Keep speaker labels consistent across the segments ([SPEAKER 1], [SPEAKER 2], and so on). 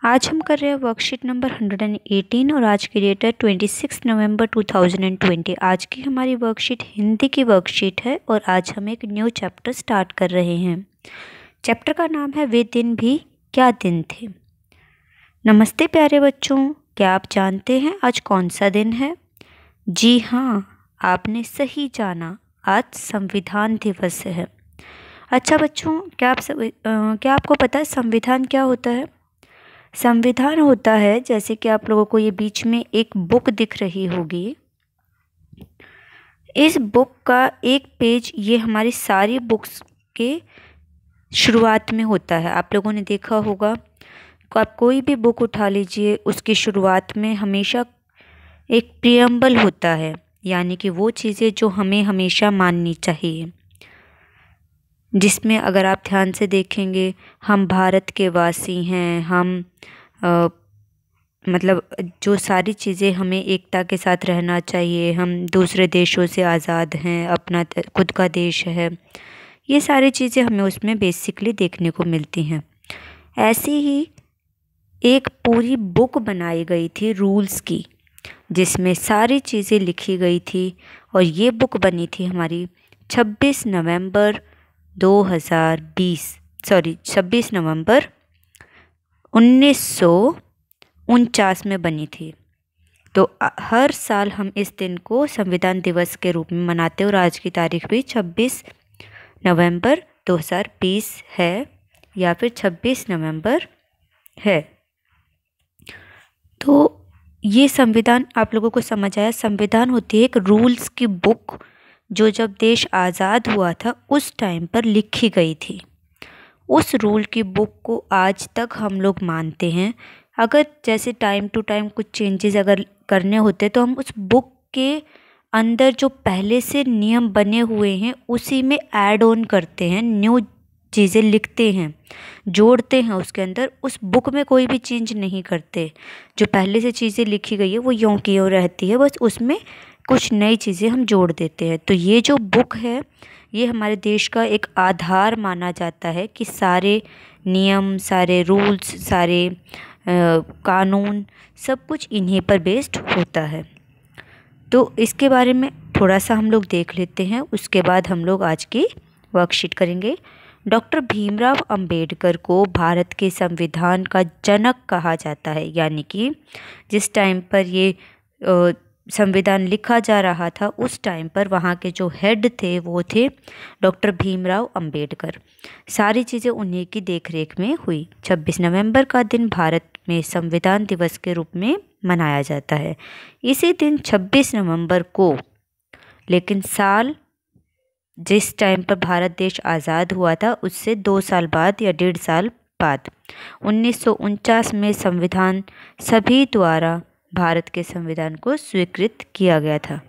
[SPEAKER 1] आज हम कर रहे हैं वर्कशीट नंबर 118 और आज की डेट है 26 नवंबर 2020। आज की हमारी वर्कशीट हिंदी की वर्कशीट है और आज हम एक न्यू चैप्टर स्टार्ट कर रहे हैं। चैप्टर का नाम है वे दिन भी क्या दिन थे। नमस्ते प्यारे बच्चों, क्या आप जानते हैं आज कौन सा दिन है? जी हाँ, आपने सही जाना, आज संविधान दिवस है। अच्छा बच्चों, क्या आपको पता है संविधान क्या होता है? संविधान होता है, जैसे कि आप लोगों को ये बीच में एक बुक दिख रही होगी, इस बुक का एक पेज ये हमारी सारी बुक्स के शुरुआत में होता है। आप लोगों ने देखा होगा, आप कोई भी बुक उठा लीजिए, उसकी शुरुआत में हमेशा एक प्रियम्बल होता है, यानी कि वो चीज़ें जो हमें हमेशा माननी चाहिए, जिसमें अगर आप ध्यान से देखेंगे, हम भारत के वासी हैं, हम मतलब जो सारी चीज़ें हमें एकता के साथ रहना चाहिए, हम दूसरे देशों से आज़ाद हैं, अपना खुद का देश है, ये सारी चीज़ें हमें उसमें बेसिकली देखने को मिलती हैं। ऐसी ही एक पूरी बुक बनाई गई थी रूल्स की, जिसमें सारी चीज़ें लिखी गई थी, और ये बुक बनी थी हमारी 26 नवंबर 1949 में बनी थी। तो हर साल हम इस दिन को संविधान दिवस के रूप में मनाते हैं और आज की तारीख भी 26 नवंबर 2020 है या फिर 26 नवंबर है। तो ये संविधान आप लोगों को समझ आया? संविधान होती है एक रूल्स की बुक जो जब देश आज़ाद हुआ था उस टाइम पर लिखी गई थी। उस रूल की बुक को आज तक हम लोग मानते हैं। अगर जैसे टाइम टू टाइम कुछ चेंजेस अगर करने होते तो हम उस बुक के अंदर जो पहले से नियम बने हुए हैं उसी में ऐड ऑन करते हैं, न्यू चीज़ें लिखते हैं, जोड़ते हैं उसके अंदर। उस बुक में कोई भी चेंज नहीं करते। जो पहले से चीज़ें लिखी गई है वो यों की यों रहती है, बस उसमें कुछ नई चीज़ें हम जोड़ देते हैं। तो ये जो बुक है ये हमारे देश का एक आधार माना जाता है कि सारे नियम, सारे रूल्स, सारे कानून, सब कुछ इन्हीं पर बेस्ड होता है। तो इसके बारे में थोड़ा सा हम लोग देख लेते हैं, उसके बाद हम लोग आज की वर्कशीट करेंगे। डॉक्टर भीमराव अंबेडकर को भारत के संविधान का जनक कहा जाता है, यानी कि जिस टाइम पर ये संविधान लिखा जा रहा था उस टाइम पर वहाँ के जो हेड थे वो थे डॉक्टर भीमराव अंबेडकर। सारी चीज़ें उन्हीं की देखरेख में हुई। 26 नवंबर का दिन भारत में संविधान दिवस के रूप में मनाया जाता है। इसी दिन 26 नवंबर को, लेकिन साल जिस टाइम पर भारत देश आज़ाद हुआ था उससे 2 साल बाद या 1.5 साल बाद 1949 में संविधान सभी द्वारा भारत के संविधान को स्वीकृत किया गया था,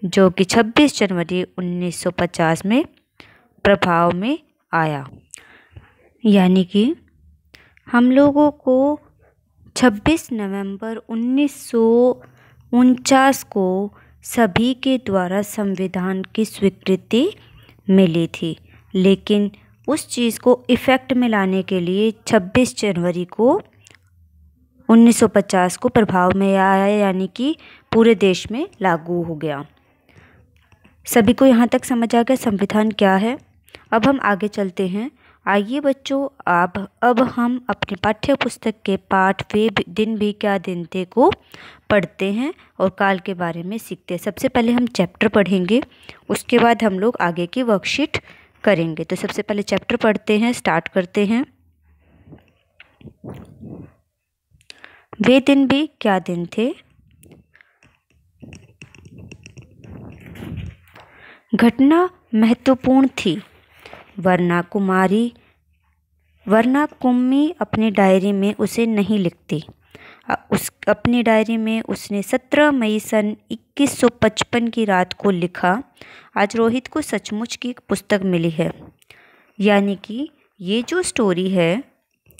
[SPEAKER 1] जो कि 26 जनवरी 1950 में प्रभाव में आया। यानी कि हम लोगों को 26 नवंबर 1949 को सभी के द्वारा संविधान की स्वीकृति मिली थी, लेकिन उस चीज़ को इफ़ेक्ट में लाने के लिए 26 जनवरी को 1950 को प्रभाव में आया, यानी कि पूरे देश में लागू हो गया। सभी को यहाँ तक समझ आ गया संविधान क्या है? अब हम आगे चलते हैं। आइए बच्चों, अब हम अपने पाठ्य पुस्तक के पाठ वे दिन भी क्या दिन थे को पढ़ते हैं और काल के बारे में सीखते हैं। सबसे पहले हम चैप्टर पढ़ेंगे, उसके बाद हम लोग आगे की वर्कशीट करेंगे। तो सबसे पहले चैप्टर पढ़ते हैं, स्टार्ट करते हैं। वे दिन भी क्या दिन थे। घटना महत्वपूर्ण थी, वरना कुम्मी अपनी डायरी में उसे नहीं लिखती। अपनी डायरी में उसने 17 मई सन 2155 की रात को लिखा, आज रोहित को सचमुच की एक पुस्तक मिली है। यानी कि ये जो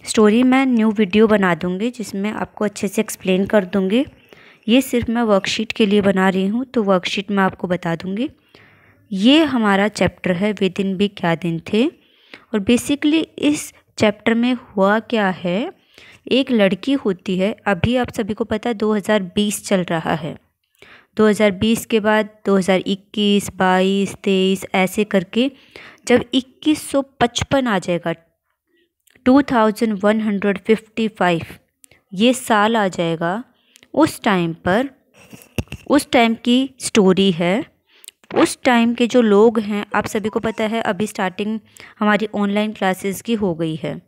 [SPEAKER 1] स्टोरी मैं न्यू वीडियो बना दूँगी जिसमें आपको अच्छे से एक्सप्लेन कर दूँगी। ये सिर्फ मैं वर्कशीट के लिए बना रही हूँ, तो वर्कशीट में आपको बता दूँगी। ये हमारा चैप्टर है वे दिन भी क्या दिन थे। और बेसिकली इस चैप्टर में हुआ क्या है एक लड़की होती है, अभी आप सभी को पता है 2020 चल रहा है, 2020 के बाद 2021, 22, 23 ऐसे करके जब 2155 आ जाएगा, 2155 ये साल आ जाएगा, उस टाइम पर, उस टाइम की स्टोरी है। उस टाइम के जो लोग हैं, आप सभी को पता है अभी स्टार्टिंग हमारी ऑनलाइन क्लासेस की हो गई है।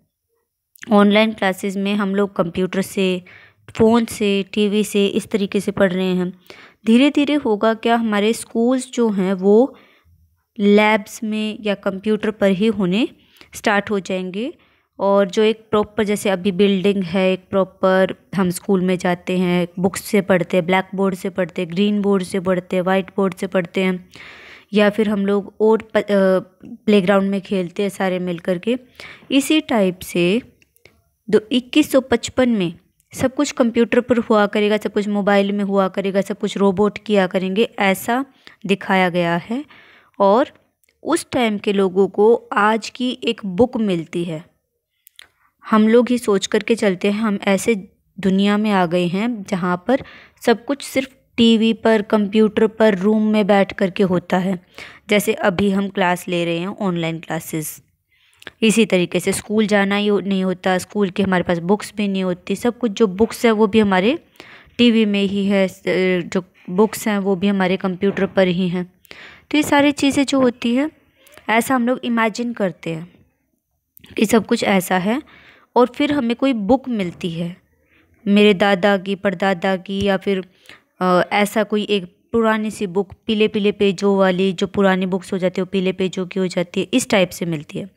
[SPEAKER 1] ऑनलाइन क्लासेस में हम लोग कंप्यूटर से, फ़ोन से, टीवी से इस तरीके से पढ़ रहे हैं। धीरे धीरे होगा क्या, हमारे स्कूल्स जो हैं वो लैब्स में या कंप्यूटर पर ही होने स्टार्ट हो जाएंगे। और जो एक प्रॉपर, जैसे अभी बिल्डिंग है, एक प्रॉपर हम स्कूल में जाते हैं, बुक्स से पढ़ते हैं, ब्लैक बोर्ड से पढ़ते हैं, ग्रीन बोर्ड से पढ़ते हैं, वाइट बोर्ड से पढ़ते हैं, या फिर हम लोग और प्लेग्राउंड में खेलते हैं सारे मिल कर के। इसी टाइप से 2155 में सब कुछ कंप्यूटर पर हुआ करेगा, सब कुछ मोबाइल में हुआ करेगा, सब कुछ रोबोट किया करेंगे, ऐसा दिखाया गया है। और उस टाइम के लोगों को आज की एक बुक मिलती है। हम लोग ही सोच करके चलते हैं, हम ऐसे दुनिया में आ गए हैं जहाँ पर सब कुछ सिर्फ टीवी पर, कंप्यूटर पर, रूम में बैठ करके होता है। जैसे अभी हम क्लास ले रहे हैं, ऑनलाइन क्लासेस, इसी तरीके से स्कूल जाना ही नहीं होता, स्कूल के हमारे पास बुक्स भी नहीं होती, सब कुछ जो बुक्स है वो भी हमारे टीवी में ही है, जो बुक्स हैं वो भी हमारे कंप्यूटर पर ही हैं। तो ये सारी चीज़ें जो होती है, ऐसा हम लोग इमेजिन करते हैं कि सब कुछ ऐसा है। और फिर हमें कोई बुक मिलती है, मेरे दादा की, परदादा की, या फिर ऐसा कोई एक पुरानी सी बुक, पीले पीले पेजों वाली, जो पुरानी बुक्स हो जाती है वो पीले पेजों की हो जाती है, इस टाइप से मिलती है।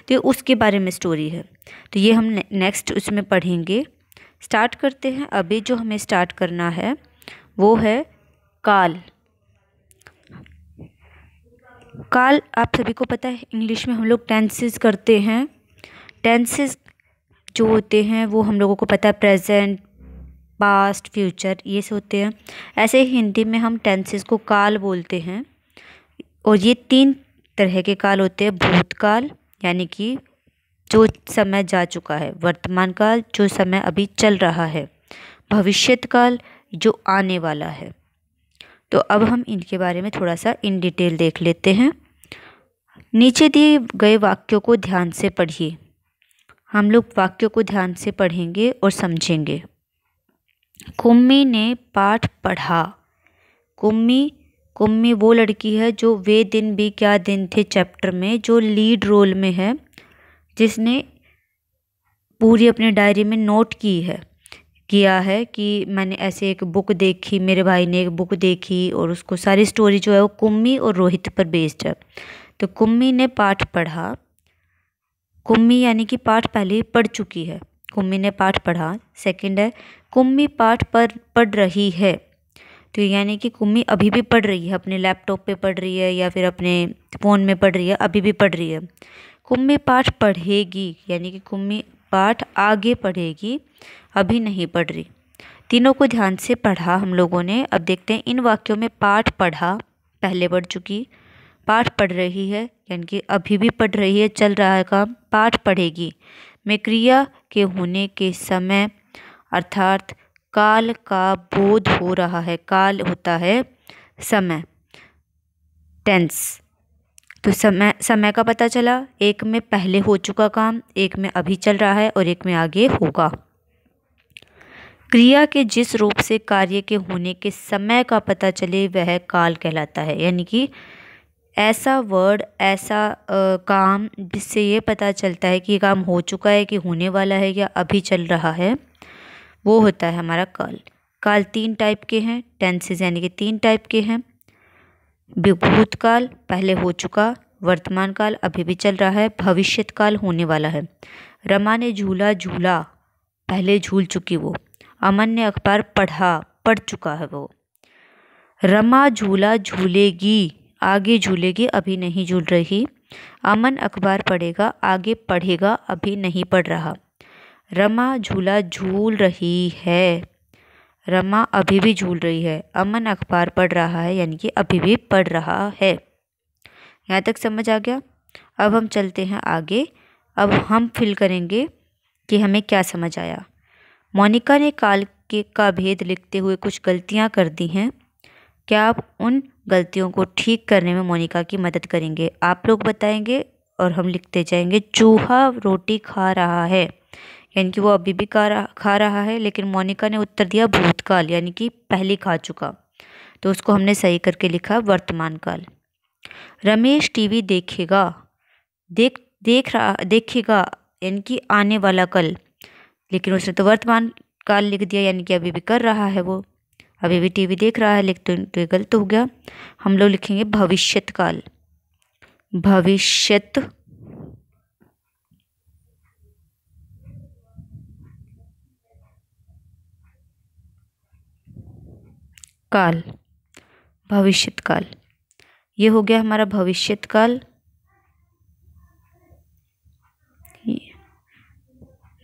[SPEAKER 1] तो उसके बारे में स्टोरी है। तो ये हम नेक्स्ट उसमें पढ़ेंगे। स्टार्ट करते हैं। अभी जो हमें स्टार्ट करना है वो है काल। काल आप सभी को पता है, इंग्लिश में हम लोग टेंसेस करते हैं। टेंसेस जो होते हैं वो हम लोगों को पता है, प्रेजेंट, पास्ट, फ्यूचर, ये से होते हैं। ऐसे ही हिंदी में हम टेंसेस को काल बोलते हैं। और ये 3 तरह के काल होते हैं। भूतकाल यानी कि जो समय जा चुका है, वर्तमान काल जो समय अभी चल रहा है, भविष्यत काल जो आने वाला है। तो अब हम इनके बारे में थोड़ा सा इन डिटेल देख लेते हैं। नीचे दिए गए वाक्यों को ध्यान से पढ़िए। हम लोग वाक्यों को ध्यान से पढ़ेंगे और समझेंगे। कुम्मी ने पाठ पढ़ा। कुम्मी वो लड़की है जो वे दिन भी क्या दिन थे चैप्टर में जो लीड रोल में है, जिसने पूरी अपनी डायरी में नोट किया है कि मैंने ऐसे एक बुक देखी, मेरे भाई ने एक बुक देखी, और उसको सारी स्टोरी जो है वो कुम्मी और रोहित पर बेस्ड है। तो कुम्मी ने पाठ पढ़ा। कुम्मी यानी कि पाठ पहले ही पढ़ चुकी है, कुम्मी ने पाठ पढ़ा। सेकंड है कुम्मी पाठ पढ़ रही है। तो यानी कि कुम्मी अभी भी पढ़ रही है, अपने लैपटॉप पे पढ़ रही है या फिर अपने फ़ोन में पढ़ रही है, अभी भी पढ़ रही है। कुम्मी पाठ पढ़ेगी यानी कि कुम्मी पाठ आगे पढ़ेगी, अभी नहीं पढ़ रही। तीनों को ध्यान से पढ़ा हम लोगों ने। अब देखते हैं इन वाक्यों में पाठ पढ़ा पहले पढ़ चुकी, पाठ पढ़ रही है यानी कि अभी भी पढ़ रही है, चल रहा है काम। पाठ पढ़ेगी में क्रिया के होने के समय अर्थात काल का बोध हो रहा है। काल होता है समय, टेंस। तो समय का पता चला, एक में पहले हो चुका काम, एक में अभी चल रहा है और एक में आगे होगा। क्रिया के जिस रूप से कार्य के होने के समय का पता चले वह काल कहलाता है। यानी कि ऐसा वर्ड, ऐसा काम जिससे ये पता चलता है कि ये काम हो चुका है, कि होने वाला है या अभी चल रहा है, वो होता है हमारा काल। काल 3 टाइप के हैं, टेंसेस यानी कि 3 टाइप के हैं। भूतकाल पहले हो चुका, वर्तमान काल अभी भी चल रहा है, भविष्यत काल होने वाला है। रमा ने झूला झूला, पहले झूल चुकी वो। अमन ने अखबार पढ़ा, पढ़ चुका है वो। रमा झूला झूलेगी, आगे झूलेगी, अभी नहीं झूल रही। अमन अखबार पढ़ेगा, आगे पढ़ेगा, अभी नहीं पढ़ रहा। रमा झूला झूल रही है, रमा अभी भी झूल रही है। अमन अखबार पढ़ रहा है यानी कि अभी भी पढ़ रहा है। यहाँ तक समझ आ गया। अब हम चलते हैं आगे। अब हम फिल करेंगे कि हमें क्या समझ आया। मोनिका ने काल के का भेद लिखते हुए कुछ गलतियां कर दी हैं। क्या आप उन गलतियों को ठीक करने में मोनिका की मदद करेंगे? आप लोग बताएंगे और हम लिखते जाएंगे। चूहा रोटी खा रहा है, यानी कि वो अभी भी खा रहा है, लेकिन मोनिका ने उत्तर दिया भूतकाल, यानी कि पहले खा चुका, तो उसको हमने सही करके लिखा वर्तमान काल। रमेश टीवी देखेगा, देखेगा यानी कि आने वाला कल, लेकिन उसने तो वर्तमान काल लिख दिया, यानी कि अभी भी कर रहा है, वो अभी भी टीवी देख रहा है, लेकिन तो ये गलत हो गया। हम लोग लिखेंगे भविष्यत काल। भविष्यत काल, भविष्यत काल, ये हो गया हमारा भविष्यत काल।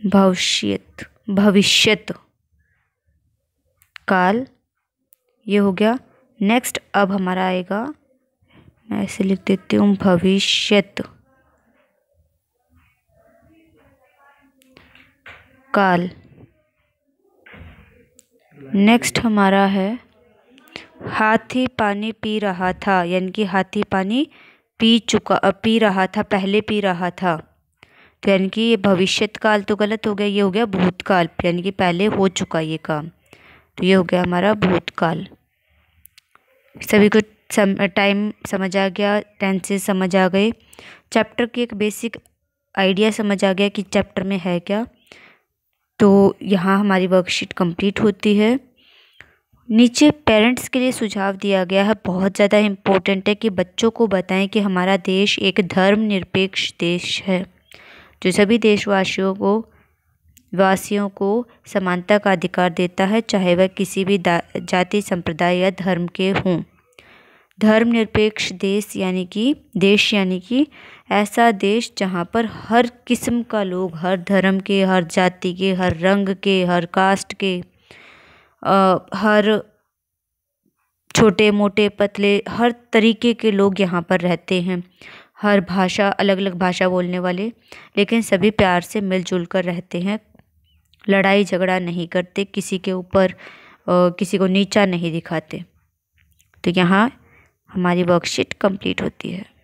[SPEAKER 1] भविष्यत काल, ये हो गया। नेक्स्ट अब हमारा आएगा, मैं ऐसे लिख देती हूँ भविष्यत काल। नेक्स्ट हमारा है हाथी पानी पी रहा था, यानी कि हाथी पानी पी रहा था, पहले पी रहा था, तो यानी कि ये भविष्यत काल तो गलत हो गया, ये हो गया भूतकाल, यानी कि पहले हो चुका ये काम, तो ये हो गया हमारा भूतकाल। सभी को टाइम समझ आ गया, टेंसेस समझ आ गए, चैप्टर की एक बेसिक आइडिया समझ आ गया कि चैप्टर में है क्या। तो यहाँ हमारी वर्कशीट कंप्लीट होती है। नीचे पेरेंट्स के लिए सुझाव दिया गया है, बहुत ज़्यादा इम्पोर्टेंट है कि बच्चों को बताएं कि हमारा देश एक धर्मनिरपेक्ष देश है, जो सभी देशवासियों को समानता का अधिकार देता है, चाहे वह किसी भी जाति, संप्रदाय या धर्म के हों। धर्मनिरपेक्ष देश यानी कि ऐसा देश जहाँ पर हर किस्म का लोग, हर धर्म के, हर जाति के, हर रंग के, हर कास्ट के, हर छोटे मोटे पतले, हर तरीके के लोग यहाँ पर रहते हैं। हर भाषा, अलग अलग भाषा बोलने वाले, लेकिन सभी प्यार से मिलजुल कर रहते हैं, लड़ाई झगड़ा नहीं करते, किसी के ऊपर किसी को नीचा नहीं दिखाते। तो यहाँ हमारी वर्कशीट कंप्लीट होती है।